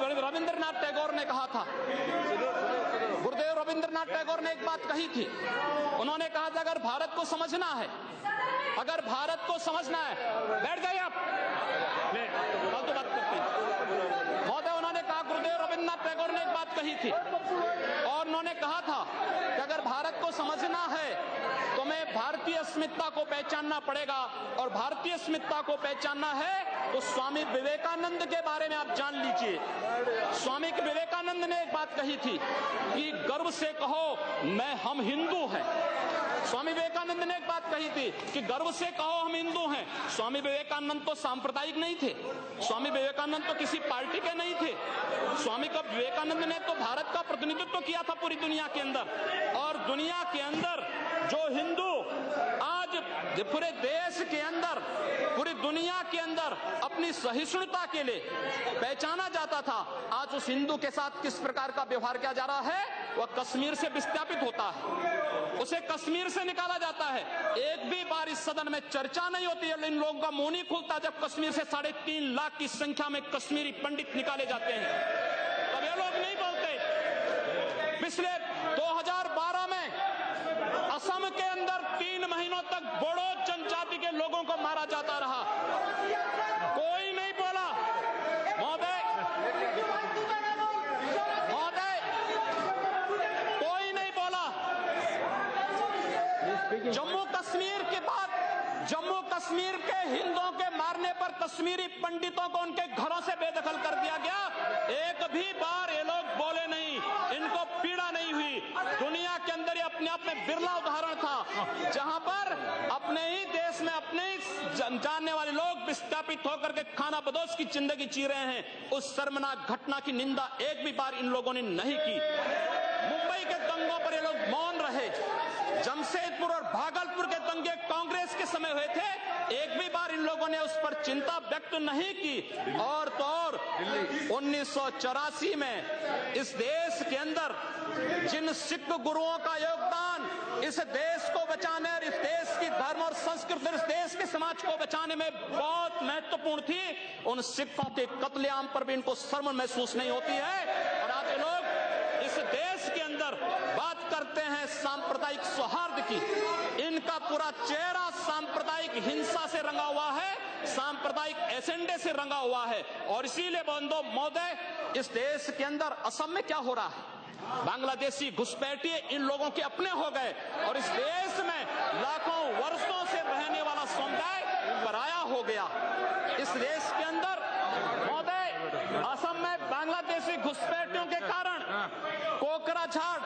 रविंद्रनाथ टैगोर ने कहा था, गुरुदेव रविंद्रनाथ टैगोर ने एक बात कही थी। उन्होंने कहा था अगर भारत को समझना है, अगर भारत को समझना है, बैठ जाइए आप, फालतू बात करते हैं महोदय। उन्होंने कहा, गुरुदेव रविंद्रनाथ टैगोर ने एक बात कही थी और उन्होंने कहा था कि अगर भारत को समझना है तो हमें भारतीय अस्मिता को पहचानना पड़ेगा, और भारतीय अस्मिता को पहचानना है तो स्वामी विवेकानंद के बारे में आप जान लीजिए। स्वामी विवेकानंद ने एक बात कही थी कि गर्व से कहो हम हिंदू हैं। स्वामी विवेकानंद ने एक बात कही थी कि गर्व से कहो हम हिंदू हैं। स्वामी विवेकानंद तो सांप्रदायिक नहीं थे, स्वामी विवेकानंद तो किसी पार्टी के नहीं थे। स्वामी विवेकानंद ने तो भारत का प्रतिनिधित्व किया था पूरी दुनिया के अंदर, और दुनिया के अंदर जो हिंदू आज पूरे देश के अंदर, पूरी दुनिया के अंदर अपनी सहिष्णुता के लिए पहचाना जाता था, आज उस हिंदू के साथ किस प्रकार का व्यवहार किया जा रहा है, वह कश्मीर से विस्थापित होता है, उसे कश्मीर से निकाला जाता है। एक भी बार इस सदन में चर्चा नहीं होती है, इन लोगों का मुंह नहीं खुलता जब कश्मीर से 3.5 लाख की संख्या में कश्मीरी पंडित निकाले जाते हैं, तब ये लोग नहीं बोलते। पिछले 2012 में असम के अंदर 3 महीनों तक बोडो जनजाति के लोगों को मारा जाता रहा, कोई नहीं बोला। महोदय, कोई नहीं बोला। जम्मू कश्मीर के बाद, जम्मू कश्मीर के हिंदुओं के मारने पर कश्मीरी पंडितों को उनके घरों से बेदखल कर दिया गया, एक भी बार ये लोग बोले नहीं, इनको पीड़ा नहीं हुई। दुनिया के अंदर ये अपने आप में बिरला उदाहरण था जहां पर अपने ही देश में अपने ही जानने वाले लोग विस्थापित होकर के खाना बदोश की जिंदगी जी रहे हैं। उस शर्मनाक घटना की निंदा एक भी बार इन लोगों ने नहीं की। मुंबई के दंगों पर ये लोग मौन रहे, जमशेदपुर और भागलपुर के दंगे कांग्रेस के समय हुए थे, एक भी बार इन लोगों ने उस पर चिंता व्यक्त नहीं की। और तो और 1984 में इस देश के अंदर जिन सिख गुरुओं का योगदान इस देश को बचाने और इस देश की धर्म और संस्कृति, इस देश के समाज को बचाने में बहुत महत्वपूर्ण थी, उन सिखों के कत्लेआम पर भी इनको शर्म महसूस नहीं होती है। और आज ये लोग इस देश के अंदर बात करते हैं सांप्रदायिक सौहार्द की, इनका पूरा चेहरा सांप्रदायिक हिंसा से रंगा हुआ है, सांप्रदायिक एजेंडे से रंगा हुआ है। और इसीलिए बंधु महोदय, इस देश के अंदर असम में क्या हो रहा है, बांग्लादेशी घुसपैठिए इन लोगों के अपने हो गए, और इस देश में लाखों वर्षों से रहने वाला समुदाय पराया हो गया। इस देश के अंदर महोदय, असम में बांग्लादेशी घुसपैठियों के कारण Kokrajhar,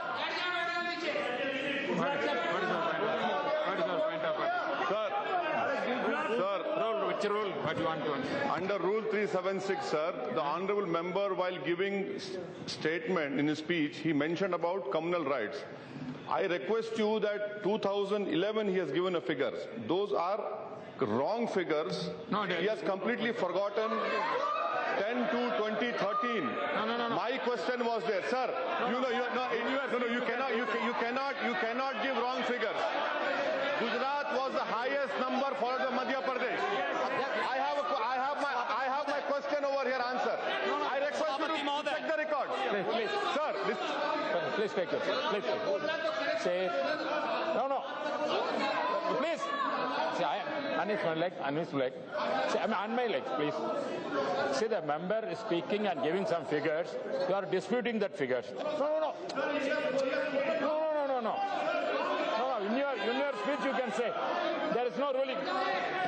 Under Rule 376, sir, the honourable member, while giving statement in his speech, he mentioned about communal rights. I request you that 2011 he has given a figures. Those are wrong figures. No, he has completely forgotten 10 to 2013. No. My question was there, sir. You cannot give wrong figures. Gujarat was the highest number followed by Madhya Pradesh. I have my question over here answer. I request you to check the record. Please. Sir, Please take it. Please. Say it. No. Please. See, I am on his leg. See, I'm on my legs, please. See, the member is speaking and giving some figures. You are disputing that figures. No. In your speech you can say there is no ruling.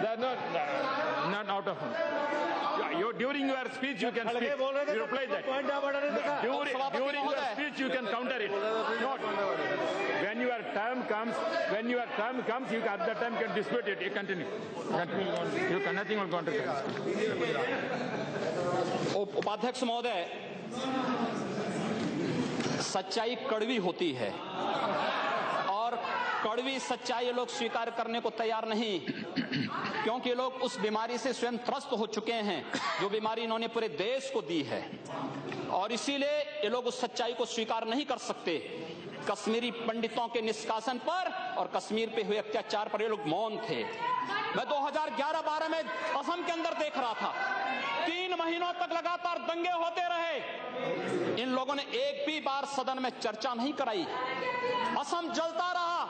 There is not out of. During your speech you can speak. You reply that. During your speech you can counter it. Not when your term comes. You at that time can dispute it. You continue. You can nothing will counter. उपाध्यक्ष महोदय, सच्चाई कड़वी होती है और कड़वी सच्चाई ये लोग स्वीकार करने को तैयार नहीं, क्योंकि लोग उस बीमारी से स्वयं त्रस्त हो चुके हैं जो बीमारी इन्होंने पूरे देश को दी है, और इसीलिए ये लोग उस सच्चाई को स्वीकार नहीं कर सकते। कश्मीरी पंडितों के निष्कासन पर और कश्मीर पे हुए अत्याचार पर ये लोग मौन थे। मैं 2011-12 में असम के अंदर देख रहा था, 3 महीनों तक लगातार दंगे होते रहे। इन लोगों ने एक भी बार सदन में चर्चा नहीं कराई। असम जलता रहा।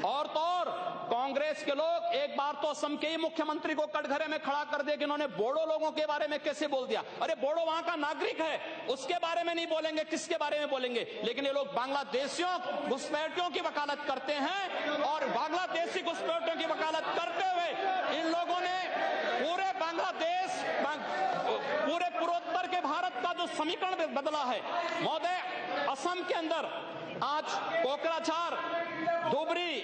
और तो और कांग्रेस के लोग एक बार तो असम के ही मुख्यमंत्री को कटघरे में खड़ा कर दिया कि इन्होंने बोडो लोगों के बारे में कैसे बोल दिया। अरे बोडो वहां का नागरिक है, उसके बारे में नहीं बोलेंगे, किसके बारे में बोलेंगे? लेकिन ये लोग बांग्लादेशियों घुसपैठियों की वकालत करते हैं और बांग्लादेशी घुसपैठियों की वकालत करते हुए इन लोगों ने पूरे बांग्लादेश, पूरे पूर्वोत्तर के भारत का जो समीकरण बदला है। महोदय, असम के अंदर आज कोकराझार, धुबरी,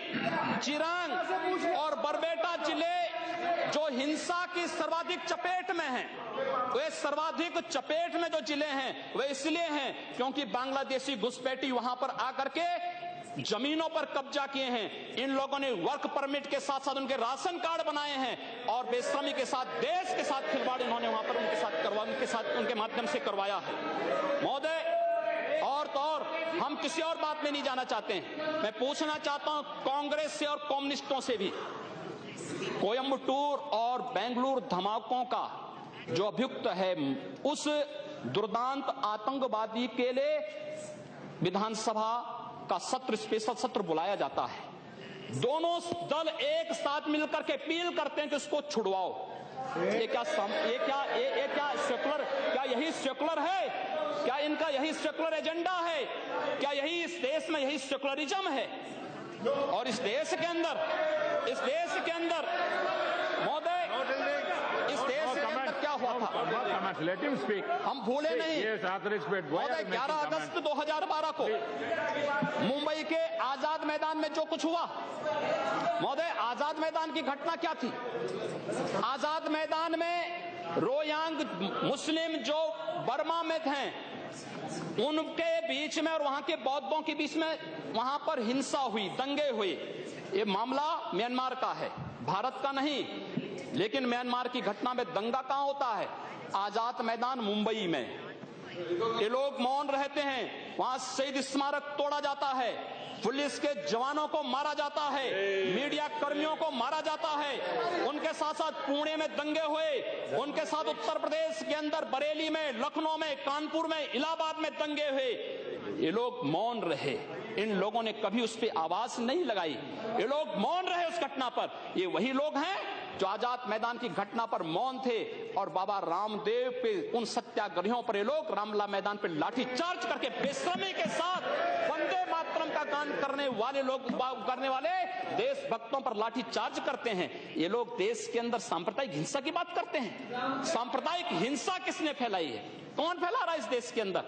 चिरांग और बरबेटा जिले जो हिंसा की सर्वाधिक चपेट में हैं, वे सर्वाधिक चपेट में जो जिले हैं वे इसलिए हैं क्योंकि बांग्लादेशी घुसपैठी वहां पर आकर के जमीनों पर कब्जा किए हैं। इन लोगों ने वर्क परमिट के साथ साथ उनके राशन कार्ड बनाए हैं और बेश्रमी के साथ, देश के साथ खिलवाड़ इन्होंने वहां पर उनके माध्यम से करवाया है। महोदय, और तो और हम किसी और बात में नहीं जाना चाहते हैं। मैं पूछना चाहता हूं कांग्रेस से और कम्युनिस्टों से भी, कोयम्बटूर और बेंगलुरु धमाकों का जो अभियुक्त है, उस दुर्दांत आतंकवादी के लिए विधानसभा का सत्र, स्पेशल सत्र बुलाया जाता है। दोनों दल एक साथ मिलकर के अपील करते हैं कि उसको छुड़वाओ। ये क्या सेकुलर, क्या यही सेकुलर है? क्या इनका यही सेकुलर एजेंडा है? क्या यही इस देश में यही सेकुलरिज्म है? और इस देश के अंदर महोदय, इस देश के अंदर क्या हुआ था? हम भूले नहीं। महोदय, 11 अगस्त 2012 को मुंबई के आजाद मैदान में जो कुछ हुआ, महोदय, आजाद मैदान की घटना क्या थी? आजाद मैदान में रोयांग मुस्लिम जो बर्मा में थे, उनके बीच में और वहां के बौद्धों के बीच में वहां पर हिंसा हुई, दंगे हुए। ये मामला म्यांमार का है, भारत का नहीं। लेकिन म्यांमार की घटना में दंगा कहां होता है? आजाद मैदान मुंबई में। ये लोग मौन रहते हैं, वहां शहीद स्मारक तोड़ा जाता है, पुलिस के जवानों को मारा जाता है, मीडिया कर्मियों को मारा जाता है। उनके साथ साथ पुणे में दंगे हुए, उनके साथ उत्तर प्रदेश के अंदर बरेली में, लखनऊ में, कानपुर में, इलाहाबाद में दंगे हुए। ये लोग मौन रहे, इन लोगों ने कभी उस पर आवाज नहीं लगाई। ये लोग मौन रहे उस घटना पर। ये वही लोग हैं जो आजाद मैदान की घटना पर मौन थे और बाबा रामदेव पे, उन सत्याग्रहियों पर ये लोग रामला मैदान पे लाठी चार्ज करके बेशर्मी के साथ वंदे मातरम का गान करने वाले देशभक्तों पर लाठी चार्ज करते हैं। ये लोग देश के अंदर सांप्रदायिक हिंसा की बात करते हैं। सांप्रदायिक हिंसा किसने फैलाई है? कौन फैला रहा है इस देश के अंदर?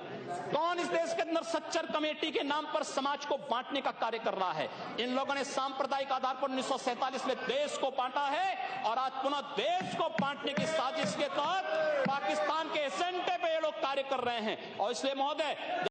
कौन इस देश के अंदर सच्चर कमेटी के नाम पर समाज को बांटने का कार्य कर रहा है? इन लोगों ने सांप्रदायिक आधार पर 1947 में देश को बांटा है और आज पुनः देश को बांटने की साजिश के तहत पाकिस्तान के एजेंडे पे ये लोग कार्य कर रहे हैं। और इसलिए महोदय,